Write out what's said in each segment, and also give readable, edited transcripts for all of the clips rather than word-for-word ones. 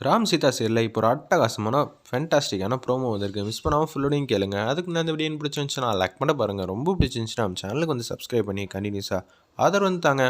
ராம் சீதா சீரியலில் இப்போ ஒரு அட்டகாசமான ஃபேண்டாஸ்டிக்கான ப்ரோமோ வந்திருக்கு. மிஸ் பண்ணாமல் ஃபுல்லோடையும் கேளுங்க. அதுக்கு முன்னாடி இந்த வீடியோ பிடிச்சிருந்துச்சுன்னா லைக் பண்ண பாருங்கள். ரொம்ப பிடிச்சிருந்துச்சுன்னா நம்ம சேனலுக்கு வந்து சப்ஸ்கிரைப் பண்ணி கண்டினியூஸாக ஆதரவு வந்து தாங்க.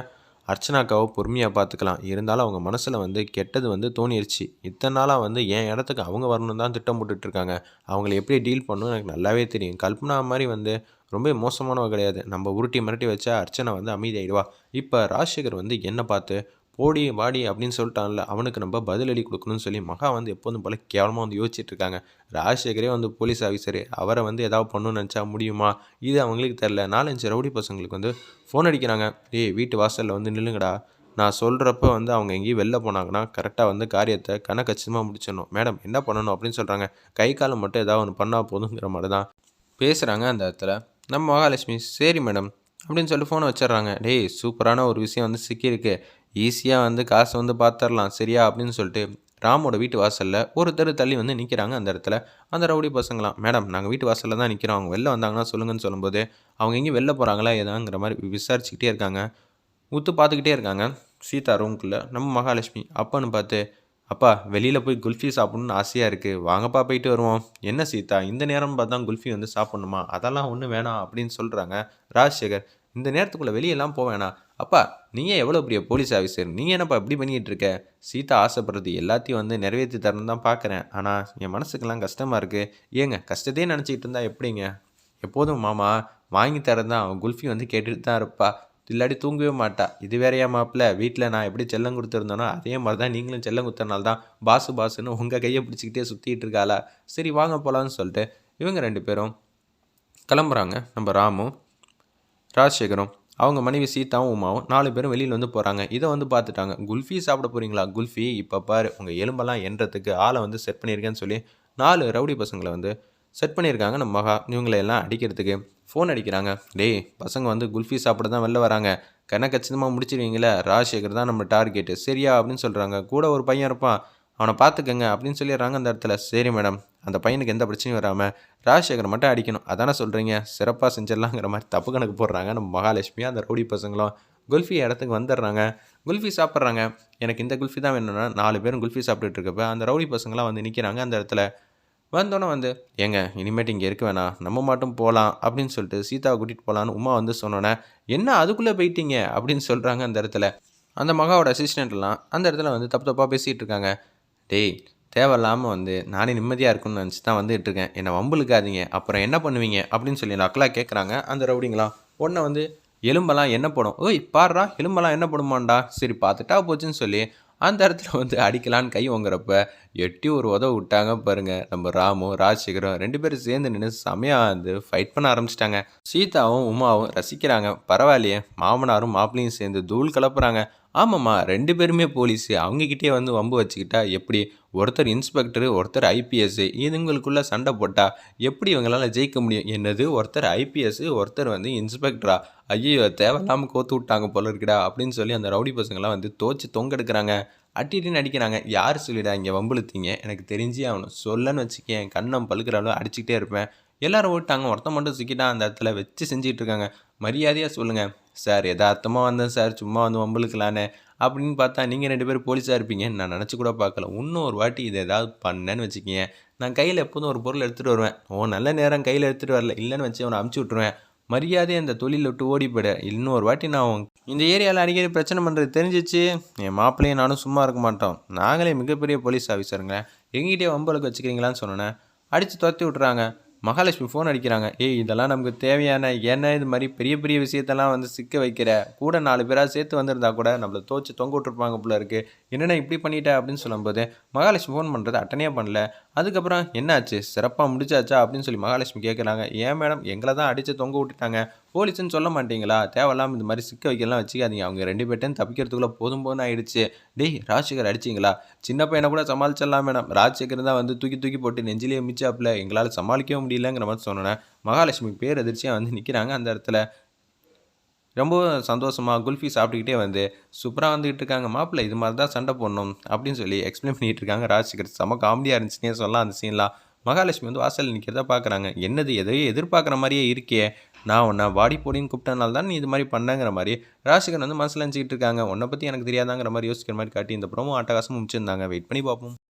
அர்ச்சனாக்காவை பொறுமையாக பார்த்துக்கலாம், இருந்தாலும் அவங்க மனசில் வந்து கெட்டது வந்து தோணிருச்சு. இத்தனை நாளாக வந்து என் இடத்துக்கு அவங்க வரணும் தான் திட்டம் போட்டுட்ருக்காங்க. அவங்கள எப்படி டீல் பண்ணணும் எனக்கு நல்லாவே தெரியும். கல்பனா மாதிரி வந்து ரொம்ப மோசமானவ கிடையாது. நம்ம உருட்டி மிரட்டி வச்சா அர்ச்சனை வந்து அமைதியாகிடுவா. இப்போ ராஜசேகர் வந்து என்ன பார்த்து போடி வாடி அப்படின்னு சொல்லிட்டான்ல, அவனுக்கு நம்ம பதிலடி கொடுக்கணும்னு சொல்லி மகா வந்து எப்போதும் போல கேவலமாக வந்து யோசிச்சுட்டு இருக்காங்க. ராஜசேகரே வந்து போலீஸ் ஆஃபீஸரு, அவரை வந்து ஏதாவது பண்ணணும்னு நினச்சா முடியுமா? இது அவங்களுக்கு தெரில. 4-5 ரவுடி பசங்களுக்கு வந்து ஃபோன் அடிக்கிறாங்க. டேய் வீட்டு வாசலில் வந்து நில்லுங்கடா, நான் சொல்கிறப்ப வந்து அவங்க எங்கேயும் வெளில போனாங்கன்னா கரெக்டாக வந்து காரியத்தை கச்சிதமாக முடிச்சிடணும். மேடம் என்ன பண்ணணும் அப்படின்னு சொல்கிறாங்க. கை காலம் மட்டும் ஏதாவது ஒன்று பண்ணால் போதுங்கிற மாதிரி தான் பேசுகிறாங்க அந்த இடத்துல. நம்ம மகாலட்சுமி சரி மேடம் அப்படின்னு சொல்லிட்டு ஃபோனை வச்சிடுறாங்க. டேய் சூப்பரான ஒரு விஷயம் வந்து சிக்கியிருக்கு, ஈஸியாக வந்து காசை வந்து பார்த்துடலாம் சரியா அப்படின்னு சொல்லிட்டு ராமோட வீட்டு வாசலில் ஒரு தெரு தள்ளி வந்து நிற்கிறாங்க. அந்த இடத்துல அந்த ரவுடி பசங்களாம், மேடம் நாங்கள் வீட்டு வாசலில் தான் நிற்கிறோம், அவங்க வெளில வந்தாங்கன்னா சொல்லுங்கன்னு சொல்லும்போது அவங்க எங்கேயும் வெளில போகிறாங்களா ஏதாங்கிற மாதிரி விசாரிச்சுக்கிட்டே இருக்காங்க. உத்து பார்த்துக்கிட்டே இருக்காங்க சீதா ரூம்குள்ளே. நம்ம மகாலட்சுமி அப்பன்னு பார்த்து, அப்பா வெளியில் போய் குல்ஃபி சாப்பிட்ணுன்னு ஆசையாக இருக்குது, வாங்கப்பா போயிட்டு வருவோம். என்ன சீதா இந்த நேரம்னு பார்த்தா குல்ஃபி வந்து சாப்பிட்ணுமா? அதெல்லாம் ஒன்றும் வேணாம் அப்படின்னு சொல்கிறாங்க ராஜசேகர். இந்த நேரத்துக்குள்ளே வெளியெல்லாம் போக வேணாம். அப்பா நீயே எவ்வளோ பெரிய போலீஸ் ஆஃபீஸர், நீங்கள் என்னப்பா இப்படி பண்ணிக்கிட்டு இருக்க? சீதா ஆசைப்படுறது எல்லாத்தையும் வந்து நிறைவேற்றி தரணும் தான் பார்க்குறேன், ஆனால் என் மனசுக்கெல்லாம் கஷ்டமாக இருக்குது. ஏங்க கஷ்டத்தையே நினச்சிக்கிட்டு இருந்தா எப்படிங்க? எப்போதும் மாமா வாங்கி தரது தான், அவன் குல்ஃபி வந்து கேட்டுட்டு தான் இருப்பா, இல்லாட்டி தூங்கவே மாட்டா. இது வேறையா மாப்பிள்ள, வீட்டில் நான் எப்படி செல்லம் கொடுத்துருந்தேனோ அதே மாதிரி தான் நீங்களும் செல்லம் கொடுத்தனால தான் பாசுன்னு உங்கள் கையை பிடிச்சிக்கிட்டே சுற்றிட்டு இருக்காளா? சரி வாங்க போகலான்னு சொல்லிட்டு இவங்க 2 பேரும் கிளம்புறாங்க. நம்ம ராமும் ராஜசேகரும் அவங்க மனைவி சீதாவும் உமாவும் 4 பேரும் வெளியில் வந்து போகிறாங்க. இதை வந்து பார்த்துட்டாங்க. குல்ஃபி சாப்பிட போகிறீங்களா? குல்ஃபி இப்போ பாரு உங்கள் எலும்பெல்லாம் எண்றதுக்கு ஆளை வந்து செட் பண்ணியிருக்கேன்னு சொல்லி 4 ரவுடி பசங்களை வந்து செட் பண்ணியிருக்காங்க. நம்ம மகா இவங்களையெல்லாம் அடிக்கிறதுக்கு ஃபோன் அடிக்கிறாங்க. டேய் பசங்க வந்து குல்ஃபி சாப்பிட தான் வெளில வராங்க, கச்சிதமாக முடிச்சிருவீங்களே, ராஜசேகர் தான் நம்ம டார்கெட்டு சரியா அப்படின்னு சொல்கிறாங்க. கூட ஒரு பையன் இருப்பான், அவனை பார்த்துக்கங்க அப்படின்னு சொல்லிடுறாங்க அந்த இடத்துல. சரி மேடம், அந்த பையனுக்கு எந்த பிரச்சனையும் வராமல் ராஜசேகர் மட்டும் அடிக்கணும் அதானே சொல்கிறீங்க, சிறப்பாக செஞ்சிடலாங்கிற மாதிரி தப்பு கணக்கு போடுறாங்க நம்ம மகாலட்சுமி. அந்த ரவுடி பசங்களும் குல்ஃபி இடத்துக்கு வந்துடுறாங்க. குல்ஃபி சாப்பிட்றாங்க. எனக்கு இந்த குல்ஃபி தான் வேணும்னா 4 பேரும் குல்ஃபி சாப்பிட்டுட்டு இருக்கப்ப அந்த ரவுடி பசங்களாம் வந்து நிற்கிறாங்க அந்த இடத்துல. வந்தோன்னே வந்து ஏங்க இனிமேட்டு இங்கே இருக்க வேணாம், நம்ம மட்டும் போகலாம் அப்படின்னு சொல்லிட்டு சீதாவை கூட்டிகிட்டு போகலான்னு உமா வந்து சொன்னோன்னே, என்ன அதுக்குள்ளே போயிட்டீங்க அப்படின்னு சொல்கிறாங்க அந்த இடத்துல. அந்த மகாவோட அசிஸ்டண்ட்லாம் அந்த இடத்துல வந்து தப்பு தப்பாக பேசிகிட்டு இருக்காங்க. டேய் தேவையில்லாமல் வந்து நானே நிம்மதியாக இருக்குன்னு நினச்சி தான் வந்துட்டு இருக்கேன், என்னை வம்புழுக்காதீங்க, அப்புறம் என்ன பண்ணுவீங்க அப்படின்னு சொல்லி நக்கலாக கேட்குறாங்க அந்த ரவுடிங்களாம். உடனே வந்து எலும்பெல்லாம் என்ன படும், ஓய் பாடுறா எலும்பெல்லாம் என்ன படுமாண்டா, சரி பார்த்துட்டா போச்சுன்னு சொல்லி அந்த இடத்துல வந்து அடிக்கலான்னு கை வாங்குறப்ப எட்டி ஒரு உதவு விட்டாங்க பாருங்கள். நம்ம ராமும் ராஜசேகரும் 2 பேரும் சேர்ந்து நின்று செமையாக வந்து ஃபைட் பண்ண ஆரம்பிச்சிட்டாங்க. சீதாவும் உமாவும் ரசிக்கிறாங்க. பரவாயில்லையே மாமனாரும் மாப்பிள்ளையும் சேர்ந்து தூள் கலப்புறாங்க. ஆமாம்மா 2 பேருமே போலீஸு, அவங்கக்கிட்டே வந்து வம்பு வச்சுக்கிட்டா எப்படி? ஒருத்தர் இன்ஸ்பெக்டரு ஒருத்தர் ஐபிஎஸ்ஸு, இதுங்களுக்குள்ளே சண்டை போட்டால் எப்படி இவங்களால் ஜெயிக்க முடியும்? என்னது ஒருத்தர் ஐபிஎஸ்ஸு ஒருத்தர் வந்து இன்ஸ்பெக்டரா? ஐயோ தேவையில்லாமல் கோத்து விட்டாங்க போல இருக்குடா அப்படின்னு சொல்லி அந்த ரவுடி பசங்களாம் வந்து தோச்சு தொங்கெடுக்கிறாங்க. அட்டின்னு அடிக்கிறாங்க. யார் சொல்லிடா இங்கே வம்புழுத்தீங்க, எனக்கு தெரிஞ்சே ஆகணும், சொல்லன்னு வச்சுக்கேன் கண்ணம் பழுக்கிற அளவு அடிச்சுக்கிட்டே இருப்பேன். எல்லோரும் ஓட்டாங்க, ஒருத்தன் மட்டும் சிக்கிட்டான் அந்த இடத்துல வச்சு செஞ்சுட்டு இருக்காங்க. மரியாதையாக சொல்லுங்கள் சார், யதார்த்தமாக வந்தேன் சார், சும்மா வந்து வம்புழுக்கலான்னு அப்படின்னு பார்த்தா நீங்கள் 2 பேரும் போலீஸாக இருப்பீங்கன்னு நான் நினச்சி கூட பார்க்கல. இன்னும் ஒரு வாட்டி இதை ஏதாவது பண்ணேன்னு வச்சுக்கிங்க, நான் கையில் எப்போதும் ஒரு பொருள் எடுத்துகிட்டு வருவேன், நல்ல நேரம் கையில் எடுத்துகிட்டு வரல இல்லைன்னு வச்சு அவனை அமுச்சு விட்ருவேன். மரியாதையை அந்த தொழிலை விட்டு ஓடி போயிட. இன்னும் ஒரு வாட்டி நான் இந்த ஏரியாவில் அடிக்கடி பிரச்சனை பண்ணுறது தெரிஞ்சிச்சு, என் மாப்பிள்ளையும் நானும் சும்மா இருக்க மாட்டோம், நாங்களே மிகப்பெரிய போலீஸ் ஆஃபீஸருங்க, எங்கிட்டே வம்பளுக்கு வச்சுக்கிறீங்களான்னு சொன்னோன்னே அடித்து துரத்தி விட்றாங்க. மகாலட்சுமி ஃபோன் அடிக்கிறாங்க. ஏய் இதெல்லாம் நமக்கு தேவையான, ஏன்னா இது மாதிரி பெரிய பெரிய விஷயத்தெல்லாம் வந்து சிக்க வைக்கிற, கூட 4 பேராக சேர்த்து வந்திருந்தா கூட நம்மளை தோச்சு தொங்க விட்டுருப்பாங்க போல இருக்குது, என்னென்ன இப்படி பண்ணிட்டேன் அப்படின்னு சொல்லும்போது மகாலட்சுமி ஃபோன் பண்ணுறது அட்டனையாக பண்ணல. அதுக்கப்புறம் என்னாச்சு சிறப்பாக முடிச்சாச்சா அப்படின்னு சொல்லி மகாலட்சுமி கேட்குறாங்க. ஏன் மேடம் எங்களை தான் அடித்து தொங்க விட்டுட்டாங்க, போலீஸ்ன்னு சொல்ல மாட்டீங்களா? தேவையில்லாமல் இந்த மாதிரி சிக்க வைக்கலாம் வச்சுக்காதீங்க, அவங்க 2 பேர்ட்டையும் தப்பிக்கிறதுக்குள்ளே போதும் ஆயிடுச்சு. டேய் ராஜசேகர் அடிச்சிங்களா? சின்ன பையனை கூட சமாளிச்சிடலாம் மேடம், ராஜசேகர் தான் வந்து தூக்கி தூக்கி போட்டு நெஞ்சிலே மிச்சாப்பில், எங்களால் சமாளிக்கவும் முடியலங்கிற மாதிரி சொன்னேன். மகாலட்சுமி பேர் அதிர்ச்சியாக வந்து நிற்கிறாங்க அந்த இடத்துல. ரொம்ப சந்தோஷமாக குல்ஃபி சாப்பிட்டுக்கிட்டே வந்து சூப்பராக வந்துக்கிட்டு இருக்காங்க. மாப்பிள்ளை இது மாதிரி தான் சண்டை போடணும் அப்படின்னு சொல்லி எக்ஸ்பிளைன் பண்ணிகிட்டு இருக்காங்க ராஜசேகர். செம காமெடியாக இருந்துச்சுன்னே சொல்லலாம் அந்த சீன்லாம். மகாலட்சுமி வந்து வாசலில் நிற்கிறதா பார்க்குறாங்க. என்னது எதையோ எதிர்பார்க்குற மாதிரியே இருக்கே, நான் உன்னை வாடி போடின்னு கூப்பிட்டனால தான் நீ இது மாதிரி பண்ணங்கிற மாதிரி ராஜசேகர் வந்து மனசில் நினச்சிக்கிட்டு இருக்காங்க. உன்னை பற்றி எனக்கு தெரியாதாங்கிற மாதிரி யோசிக்கிற மாதிரி காட்டி இந்த ப்ரோமோ அட்டகாசமும் முடிச்சிருந்தாங்க. வெயிட் பண்ணி பார்ப்போம்.